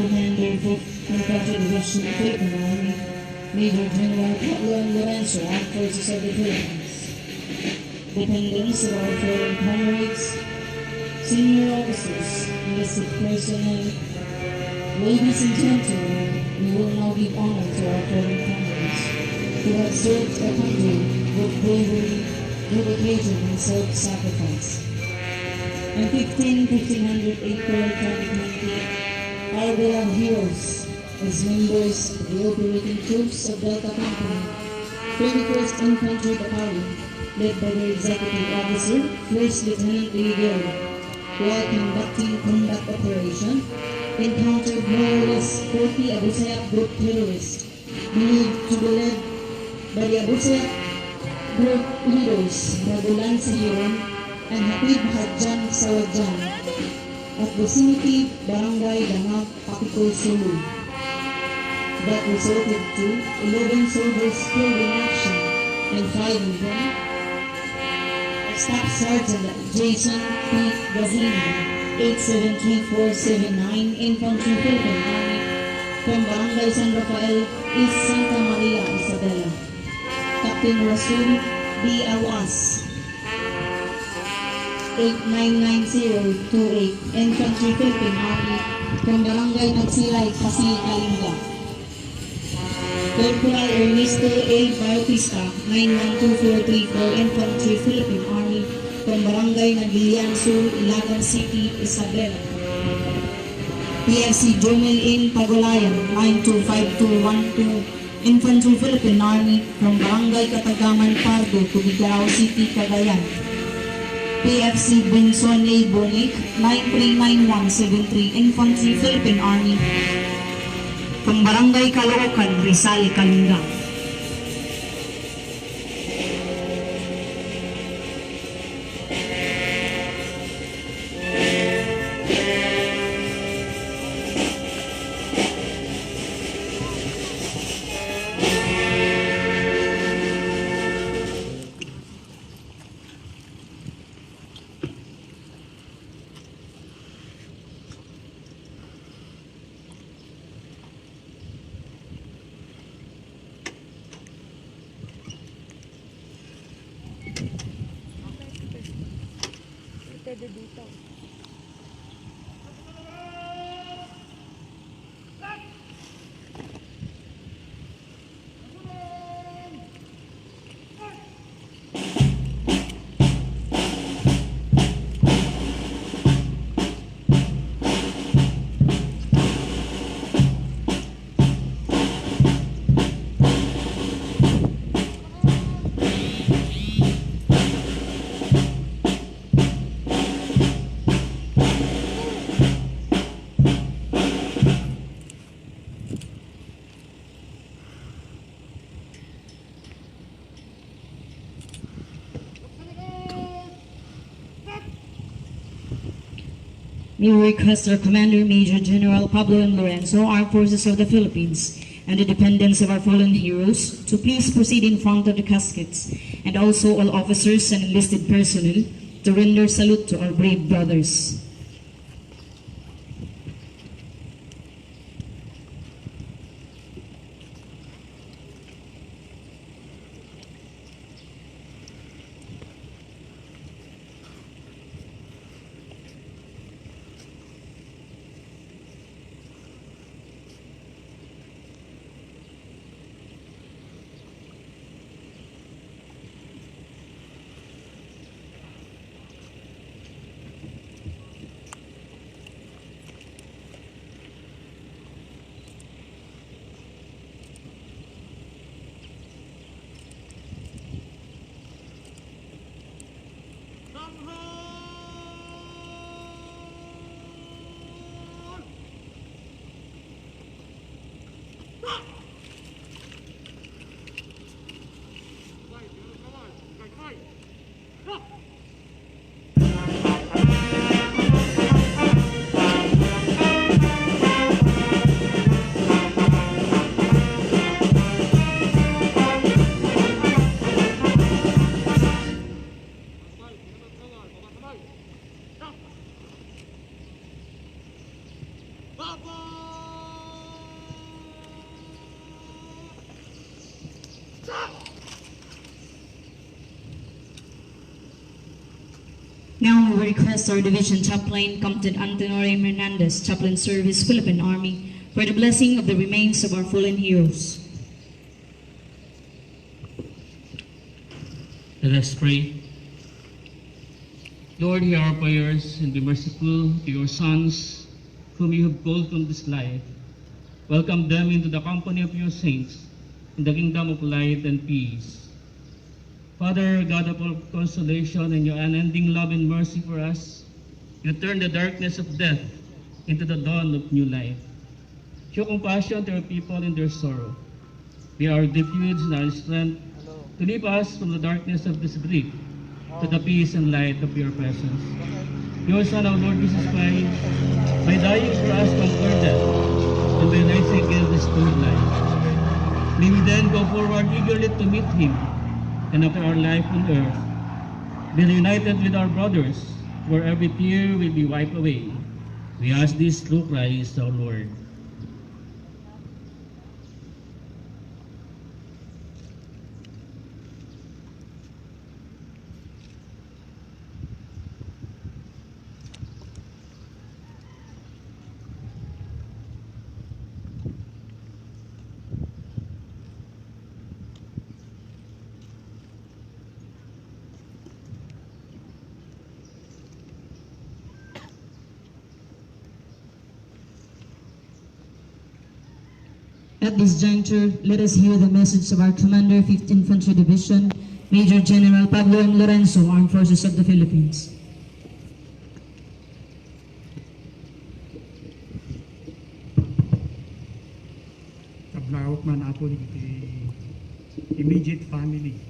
Commander for Infantry Division Philippine Army, Major General Pablo Lorenzo, Armed Forces of the Philippines. Dependents of our foreign comrades, senior officers, enlisted personnel, ladies and gentlemen, we will now give honor to our foreign comrades who have served our country with bravery, dedication, and self-sacrifice. On 1500 April 2020, our beloved heroes, as members of the operating troops of Delta Company, 31st Infantry Battalion, led by their Executive Officer, First Lieutenant Miguel, while conducting combat operation, encountered more or less 40 Abu Sayyaf group terrorists, believed to be led by the Abu Sayyaf group leaders, Ragulan Sahiran and Habib Hadjan Sawadjan, at vicinity Barangay Dangat, Pakiko, Sulu. That resulted to 11 soldiers killed in action, and 5 of them, Staff Sergeant Jason P. Gazina, 873479, Infantry Philippine Army, from Barangay San Rafael, East Santa Maria, Isabela. Captain Rasul B. Awas, 899028, Infantry Philippine Army, from Barangay Nagsilay, Pasig, Kalinga. Corporal Ernesto A. Bautista, 912434, Infantry Philippine Army, from Barangay Nagilian Sur, Ilagan City, Isabela. PFC Jomel in Pagulayan, 925212, Infantry Philippine Army, from Barangay Katagaman, Pardo, Tubigaraw City, Cagayan. PFC Benson A. Bonik, 939173, Infantry Philippine Army, from Barangay Caloocan, Rizal, Kalinga. Dito. We request our Commander Major General Pablo Lorenzo, Armed Forces of the Philippines, and the dependents of our fallen heroes to please proceed in front of the caskets, and also all officers and enlisted personnel to render salute to our brave brothers. Now we request our division chaplain, Captain Antonio Hernandez, Chaplain Service, Philippine Army, for the blessing of the remains of our fallen heroes. Let us pray. Lord, hear our prayers and be merciful to your sons whom you have called from this life. Welcome them into the company of your saints in the kingdom of light and peace. Father, God of all consolation and your unending love and mercy for us, you turn the darkness of death into the dawn of new life. Show compassion to your people in their sorrow. Be our refuge and our strength to lead us from the darkness of this grief to the peace and light of your presence. Your Son, our Lord Jesus Christ, by dying for us, conquered death, and by rising again restored life. May we then go forward eagerly to meet him, and after our life on earth, be reunited with our brothers, where every tear will be wiped away. We ask this through Christ our Lord. At this juncture, let us hear the message of our Commander, 5th Infantry Division, Major General Pablo M. Lorenzo, Armed Forces of the Philippines. Kablawak man ako di immediate family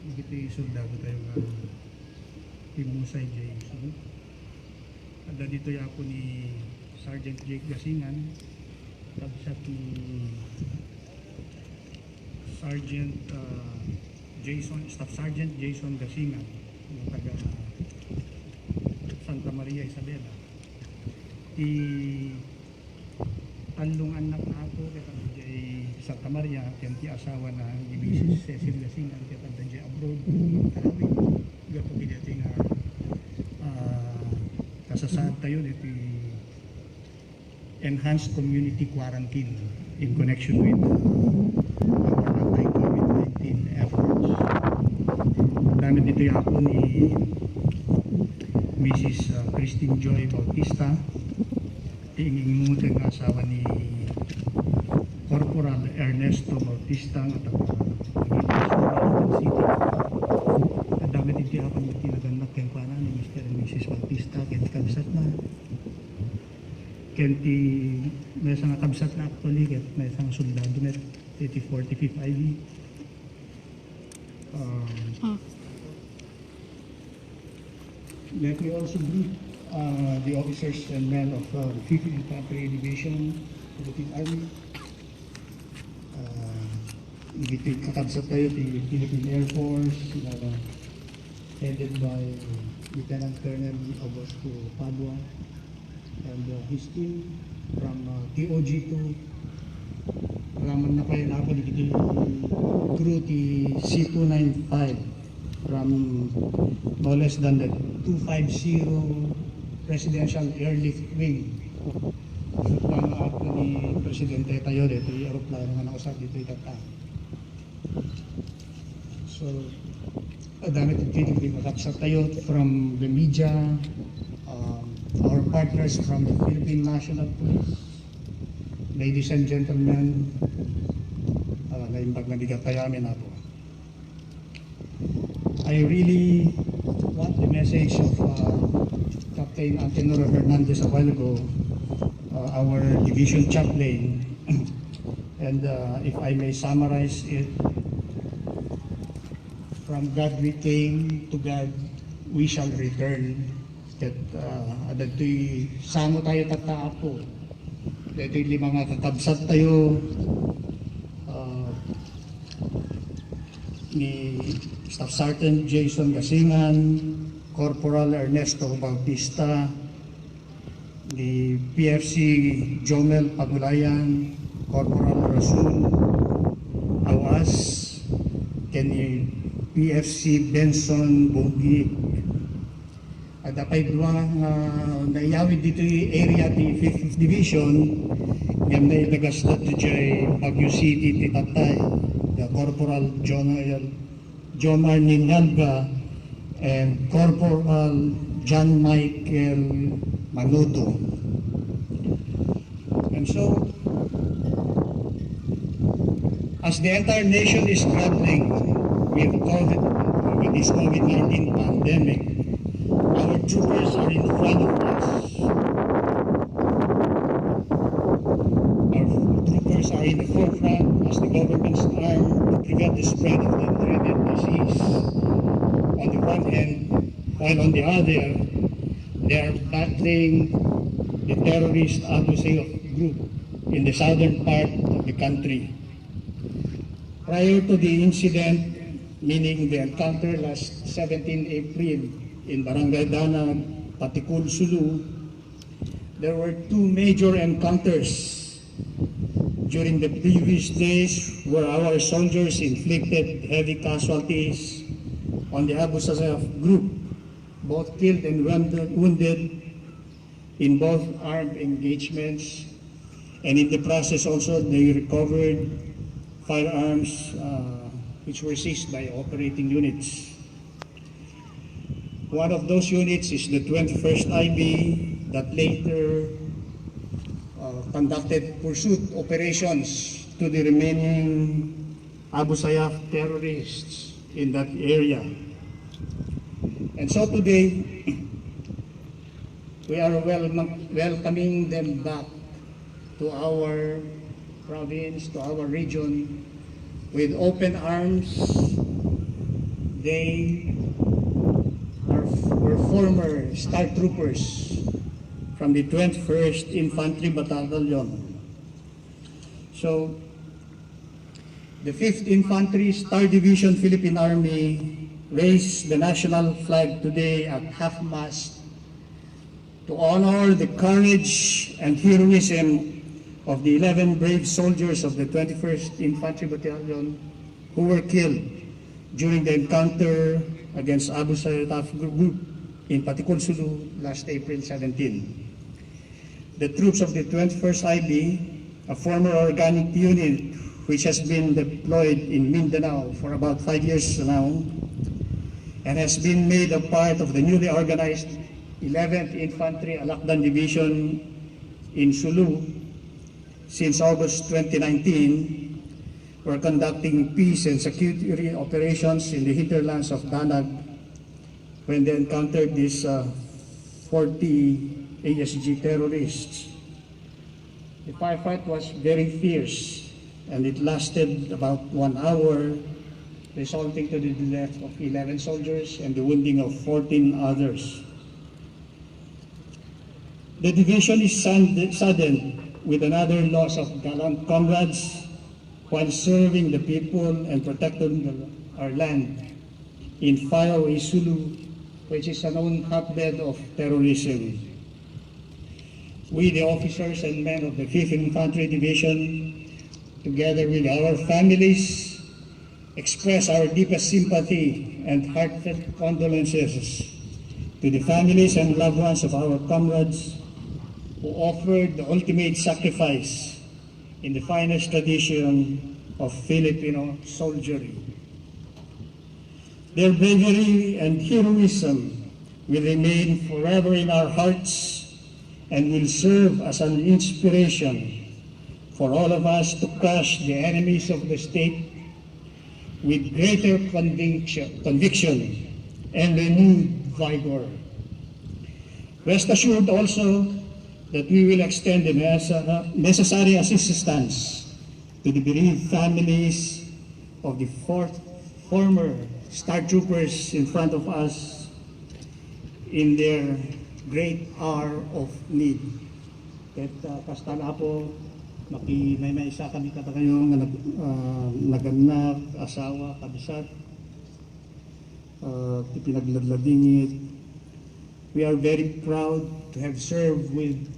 di Sundalo tayo nga timusay Jason. Ada dito ako ni Sergeant Jake Gasingan, kabsat ni Sergeant Staff Sergeant Jason Gasingan, yung taga Santa Maria Isabela. Talong anak na ako kaya kaya Santa Maria, kaya ti asawa na ni Mrs. Cecil Gasingan, kaya kaya abroad, karami. Gato kaya nga kasasad tayo dito enhanced community quarantine in connection with our anti-COVID-19 efforts. Dami dito ako ni Mrs. Christine Joy Bautista, tingin mo ng asawa ni Corporal Ernesto Bautista at ako City. Dami dito ako ni tinaganak kayong para ni Mr. and Mrs. Bautista, kaya kabsat na. Kenti may isang kabsat na actually, kaya may isang soldado na 45th IV. Let me also greet the officers and men of the 5th Infantry Division, Philippine Army. Kakabsat tayo the Philippine Air Force, headed by Lieutenant Colonel Augusto Padua and his team from TOG2. Raman na kayo na ako dito crew C295 from no less than the 250 Presidential Airlift Wing. Plano ako ni Presidente tayo dito, yung aeroplano nga nausap dito itata. So, dami ito makapsat tayo from the media, our partners from the Philippine National Police, ladies and gentlemen, naimbag na bigat tayo amin na po. I really want the message of Captain Antonio Hernandez a while ago, our division chaplain, and if I may summarize it, from God we came, to God we shall return. That adato'y samo tayo tataapo. Dato'y mga kakabsat tayo ni Staff Sergeant Jason Gasingan, Corporal Ernesto Bautista, ni PFC Jomel Pagulayan, Corporal Rasul Awas, kani PFC Benson Bugik, At apay dua naiyawid dito yung area ti 5th Division, yan na ilagasdat di jay Baguio City ti Tatay, the Corporal John Arnin Helga and Corporal John Michael Manuto. And so, as the entire nation is grappling with this COVID-19 pandemic, our troopers are in front of us. Our troopers are in the forefront as the government's arm to prevent the spread of the dreaded disease. On the one hand, while on the other, they are battling the terrorist Abu Sayyaf group in the southern part of the country. Prior to the incident, meaning the encounter last 17 April in Barangay Danag, Patikul, Sulu, there were two major encounters during the previous days where our soldiers inflicted heavy casualties on the Abu Sayyaf group, both killed and wounded in both armed engagements, and in the process also they recovered firearms which were seized by operating units. One of those units is the 21st IB that later conducted pursuit operations to the remaining Abu Sayyaf terrorists in that area. And so today, we are welcoming them back to our province, to our region, with open arms. They were former Star Troopers from the 21st Infantry Battalion. So, the 5th Infantry Star Division Philippine Army raised the national flag today at half-mast to honor the courage and heroism of the 11 brave soldiers of the 21st Infantry Battalion who were killed during the encounter against Abu Sayyaf group in Patikul, Sulu last April 17. The troops of the 21st IB, a former organic unit which has been deployed in Mindanao for about 5 years now and has been made a part of the newly organized 11th Infantry Alakdan Division in Sulu since August 2019, were conducting peace and security operations in the hinterlands of Danag when they encountered these 40 ASG terrorists. The firefight was very fierce and it lasted about 1 hour, resulting to the death of 11 soldiers and the wounding of 14 others. The division is saddened with another loss of gallant comrades while serving the people and protecting our land in faraway Sulu, which is a known hotbed of terrorism. We, the officers and men of the 5th Infantry Division, together with our families, express our deepest sympathy and heartfelt condolences to the families and loved ones of our comrades who offered the ultimate sacrifice in the finest tradition of Filipino soldiery. Their bravery and heroism will remain forever in our hearts and will serve as an inspiration for all of us to crush the enemies of the state with greater conviction and renewed vigor. Rest assured also that we will extend the necessary assistance to the bereaved families of the former Star Troopers in front of us in their great hour of need. Ket kasta na po, may isa kami kata kayo nga naganak, asawa, kabisat, pinagladladingit. We are very proud to have served with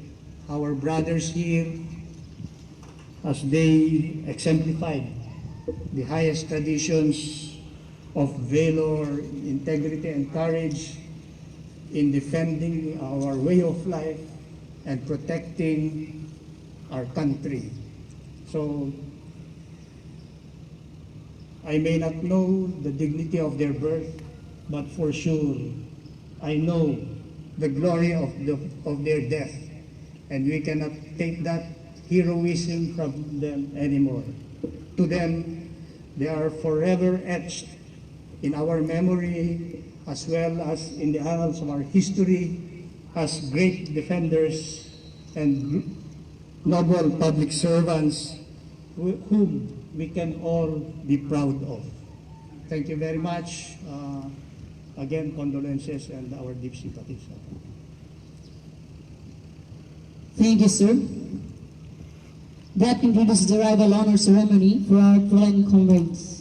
our brothers here as they exemplified the highest traditions of valor, integrity, and courage in defending our way of life and protecting our country. So, I may not know the dignity of their birth, but for sure, I know the glory of their death, and we cannot take that heroism from them anymore. To them, they are forever etched in our memory as well as in the annals of our history as great defenders and noble public servants whom we can all be proud of. Thank you very much. Again, condolences and our deep sympathies. Thank you, sir. That concludes the arrival honor ceremony for our fallen comrades.